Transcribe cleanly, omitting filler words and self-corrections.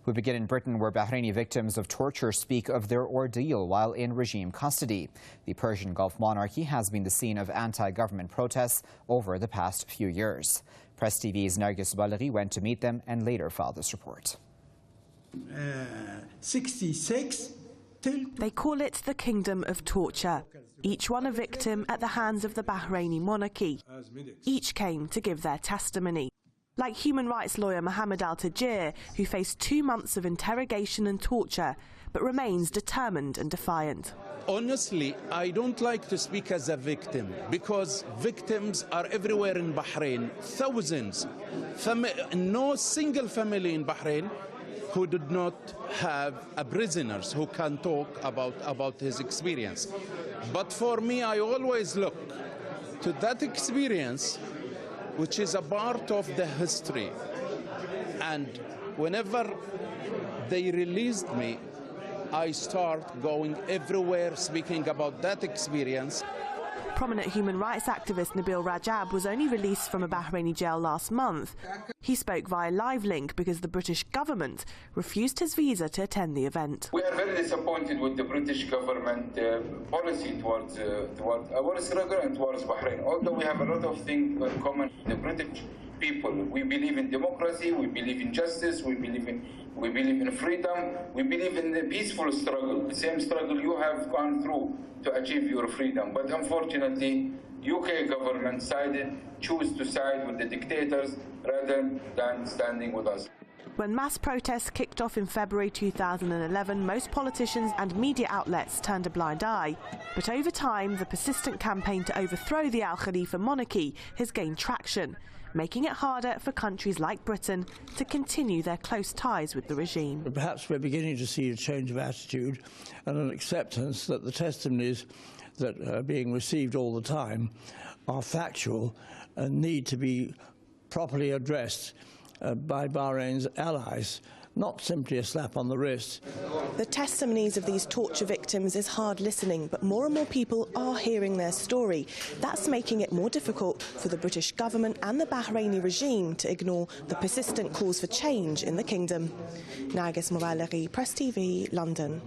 We begin in Britain, where Bahraini victims of torture speak of their ordeal while in regime custody. The Persian Gulf monarchy has been the scene of anti-government protests over the past few years. Press TV's Nargis Balaghi went to meet them and later filed this report. 66 They call it the kingdom of torture. Each one a victim at the hands of the Bahraini monarchy. Each came to give their testimony. Like human rights lawyer Mohammed Al-Tajir, who faced 2 months of interrogation and torture, but remains determined and defiant. Honestly, I don't like to speak as a victim, because victims are everywhere in Bahrain. Thousands. No single family in Bahrain who did not have prisoners who can talk about his experience. But for me, I always look to that experience, which is a part of the history. And whenever they released me, I start going everywhere speaking about that experience. Prominent human rights activist Nabil Rajab was only released from a Bahraini jail last month. He spoke via live link because the British government refused his visa to attend the event. We are very disappointed with the British government policy towards our struggle and towards Bahrain. Although we have a lot of things in common, the British people, we believe in democracy, we believe in justice, we believe in freedom, we believe in the peaceful struggle, the same struggle you have gone through to achieve your freedom. But unfortunately, UK government chose to side with the dictators rather than standing with us. When mass protests kicked off in February 2011, most politicians and media outlets turned a blind eye. But over time, the persistent campaign to overthrow the Al Khalifa monarchy has gained traction, making it harder for countries like Britain to continue their close ties with the regime. Perhaps we're beginning to see a change of attitude and an acceptance that the testimonies that are being received all the time are factual and need to be properly addressed by Bahrain's allies, not simply a slap on the wrist. The testimonies of these torture victims is hard listening, but more and more people are hearing their story. That's making it more difficult for the British government and the Bahraini regime to ignore the persistent calls for change in the kingdom. Nargis Balaghi, Press TV, London.